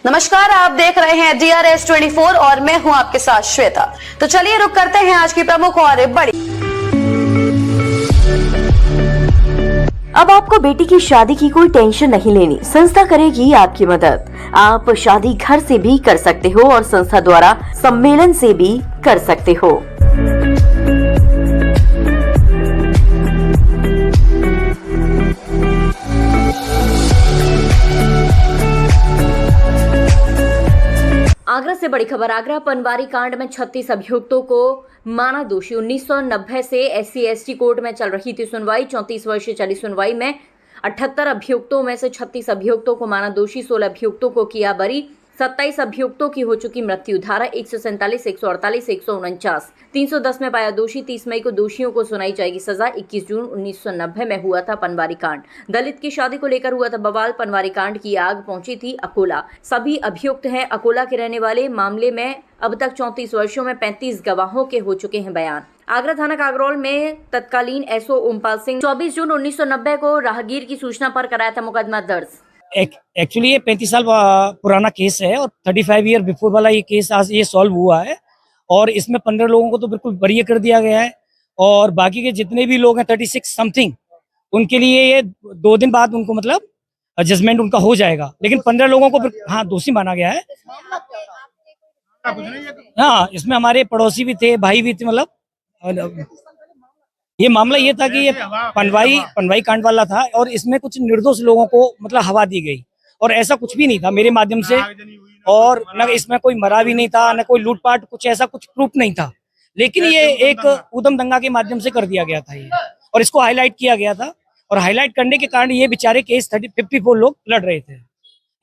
नमस्कार, आप देख रहे हैं DRS24 और मैं हूं आपके साथ श्वेता। तो चलिए रुक करते हैं आज की प्रमुख और बड़ी। अब आपको बेटी की शादी की कोई टेंशन नहीं लेनी। संस्था करेगी आपकी मदद। आप शादी घर से भी कर सकते हो और संस्था द्वारा सम्मेलन से भी कर सकते हो। आगरा से बड़ी खबर। आगरा पनवारी कांड में 36 अभियुक्तों को माना दोषी। 1990 से SC/ST कोर्ट में चल रही थी सुनवाई। 34 वर्ष चली सुनवाई में 78 अभियुक्तों में से 36 अभियुक्तों को माना दोषी, 16 अभियुक्तों को किया बरी। 27 अभियुक्तों की हो चुकी मृत्यु। धारा 147, 148, 149, 310 में पाया दोषी। 30 मई को दोषियों को सुनाई जाएगी सजा। 21 जून 1990 में हुआ था पनवारी कांड। दलित की शादी को लेकर हुआ था बवाल। पनवारी कांड की आग पहुंची थी अकोला। सभी अभियुक्त हैं अकोला के रहने वाले। मामले में अब तक 34 वर्षों में 35 गवाहों के हो चुके हैं बयान। आगरा थाना कागरौल में तत्कालीन SO ओमपाल सिंह 24 जून 1990 को राहगीर की सूचना पर कराया था मुकदमा दर्ज। एक्चुअली ये 35 साल पुराना केस है और 35 ईयर बिफोर वाला ये केस आज ये सॉल्व हुआ है और इसमें 15 लोगों को तो बिल्कुल बरी कर दिया गया है और बाकी के जितने भी लोग हैं 36 समथिंग उनके लिए ये 2 दिन बाद उनको मतलब जजमेंट उनका हो जाएगा, लेकिन 15 लोगों को हाँ दोषी माना गया है। हाँ, इसमें हमारे पड़ोसी भी थे, भाई भी थे। मतलब ये मामला ये था कि ये पनवाई कांड वाला था और इसमें कुछ निर्दोष लोगों को मतलब हवा दी गई और ऐसा कुछ भी नहीं था मेरे माध्यम से। और न इसमें कोई मरा भी नहीं था, न कोई लूटपाट, कुछ ऐसा कुछ प्रूफ नहीं था, लेकिन ये एक उदम दंगा के माध्यम से कर दिया गया था ये और इसको हाईलाइट किया गया था और हाईलाइट करने के कारण ये बेचारे केस 54 लोग लड़ रहे थे,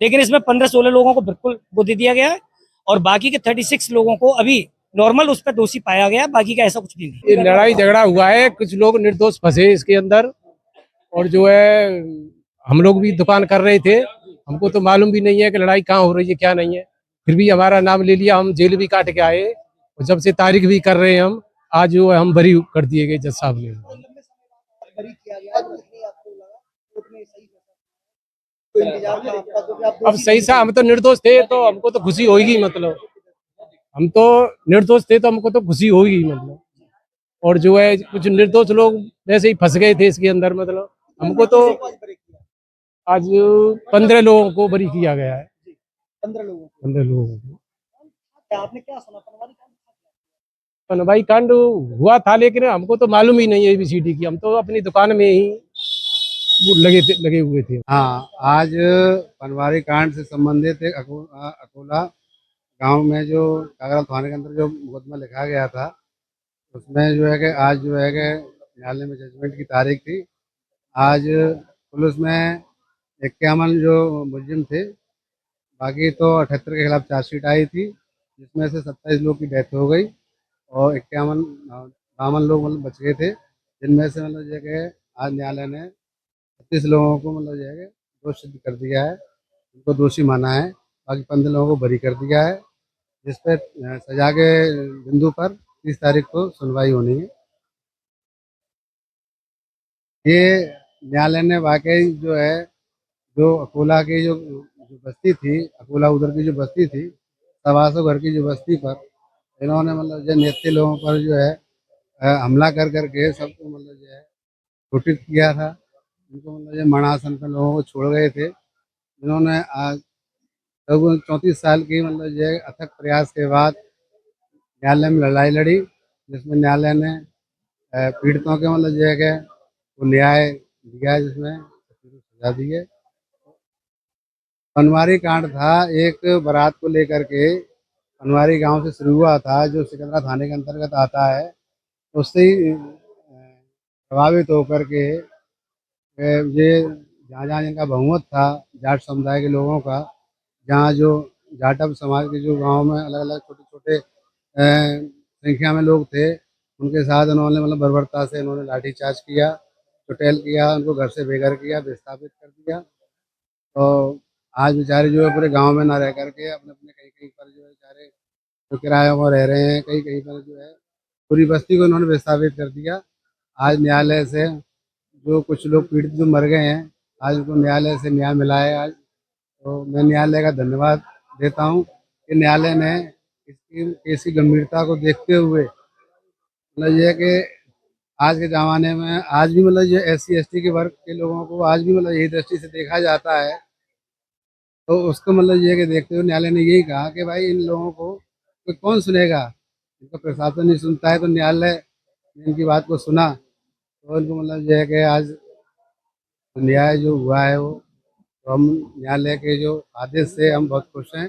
लेकिन इसमें 15-16 लोगों को बिल्कुल वो दे दिया गया है और बाकी के 36 लोगों को अभी नॉर्मल उस पर दोषी पाया गया। बाकी का ऐसा कुछ भी नहीं। ये लड़ाई झगड़ा हुआ है, कुछ लोग निर्दोष फंसे इसके अंदर और जो है हम लोग भी दुकान कर रहे थे, हमको तो मालूम भी नहीं है कि लड़ाई कहाँ हो रही है क्या नहीं है, फिर भी हमारा नाम ले लिया। हम जेल भी काट के आए और जब से तारीख भी कर रहे हैं हम, आज जो है हम बरी कर दिए गए जज साहब ने। अब सही सा हम तो निर्दोष थे तो हमको तो खुशी होगी, मतलब हम तो निर्दोष थे तो हमको तो खुशी होगी मतलब। और जो है कुछ निर्दोष लोग वैसे ही फंस गए थे इसके अंदर, मतलब हमको तो आज 15 लोगों को बरी किया गया है। 15 लोगों को। आपने क्या सुना? पनवाई कांड हुआ था लेकिन हमको तो मालूम ही नहीं है ABCD की। हम तो अपनी दुकान में ही लगे हुए थे। हाँ, आज पनवारी कांड से संबंधित एक अकोला गांव में जो कागरा थाने के अंदर जो मुकदमा लिखा गया था, उसमें जो है कि आज जो है कि न्यायालय में जजमेंट की तारीख थी। आज पुलिस में 51 जो मुलजिम थे, बाकी तो 78 के खिलाफ चार्जशीट आई थी, जिसमें से 27 लोग की डेथ हो गई और 52 लोग मतलब बच गए थे, जिनमें से मतलब जो है कि आज न्यायालय ने 36 लोगों को मतलब जो है कि दोष सिद्ध कर दिया है, उनको दोषी माना है। बाकी 15 लोगों को बरी कर दिया है, जिस पर सजा के बिंदु पर 30 तारीख को सुनवाई होनी है। ये न्यायालय ने वाकई जो है जो अकोला की जो बस्ती थी, अकोला उधर की जो बस्ती थी, 125 घर की जो बस्ती पर इन्होंने मतलब जो नेत्री लोगों पर जो है हमला कर करके सबको मतलब जो है घोषित किया था। इनको मतलब जो मरणासन पर लोगों को छोड़ गए थे। इन्होंने आज 34 साल की मतलब जो है अथक प्रयास के बाद न्यायालय में लड़ाई लड़ी, जिसमें न्यायालय ने पीड़ितों के मतलब जो है कि वो न्याय दिया, जिसमें सजा दी है। पनवारी कांड था, एक बारात को लेकर के पनवारी गांव से शुरू हुआ था, जो सिकंदरा थाने के अंतर्गत आता है। उससे ही प्रभावित होकर के ये जहाँ जहाँ जिनका बहुमत था जाट समुदाय के लोगों का, जहाँ जो जाटव समाज के जो गांव में अलग अलग छोटे छोटे संख्या में लोग थे, उनके साथ उन्होंने मतलब बर्बरता से इन्होंने लाठीचार्ज किया, चुटेल किया, उनको घर से बेघर किया, विस्थापित कर दिया। तो आज बेचारे जो है पूरे गांव में ना रह करके अपने अपने कहीं कहीं पर जो है बेचारे जो किरायों में रह रहे हैं, कहीं कहीं पर जो है पूरी बस्ती को इन्होंने विस्थापित कर दिया। आज न्यायालय से जो कुछ लोग पीड़ित जो मर गए हैं, आज उनको न्यायालय से न्याय मिला है आज। तो मैं न्यायालय का धन्यवाद देता हूँ कि न्यायालय ने इसकी केस की गंभीरता को देखते हुए मतलब ये है कि आज के ज़माने में आज भी मतलब ये SC ST के वर्ग के लोगों को आज भी मतलब यही दृष्टि से देखा जाता है। तो उसको मतलब ये है कि देखते हुए न्यायालय ने यही कहा कि भाई इन लोगों को कोई कौन सुनेगा, इनका प्रशासन नहीं सुनता है, तो न्यायालय ने इनकी बात को सुना। तो इनको मतलब ये है कि आज न्याय जो हुआ है वो, तो हम न्यायालय के जो आदेश से हम बहुत खुश हैं।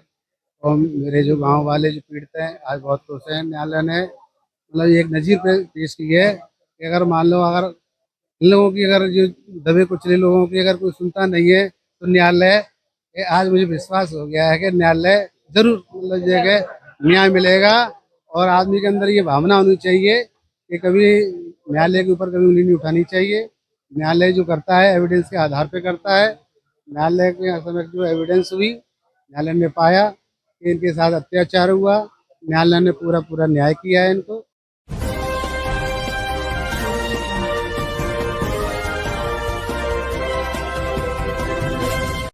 और मेरे जो गांव वाले जो पीड़ित हैं आज बहुत खुश हैं। न्यायालय ने मतलब ये एक नज़ीर पेश की है कि अगर मान लो अगर इन लोगों की अगर जो दबे कुचले लोगों की अगर कोई सुनता नहीं है, तो न्यायालय ये आज मुझे विश्वास हो गया है कि न्यायालय जरूर मतलब ये है कि न्याय मिलेगा। और आदमी के अंदर ये भावना होनी चाहिए कि कभी न्यायालय के ऊपर कभी उंगली नहीं उठानी चाहिए। न्यायालय जो करता है एविडेंस के आधार पे करता है। न्यायालय के समक्ष जो एविडेंस हुई, न्यायालय ने पाया कि इनके साथ अत्याचार हुआ, न्यायालय ने पूरा पूरा न्याय किया है इनको।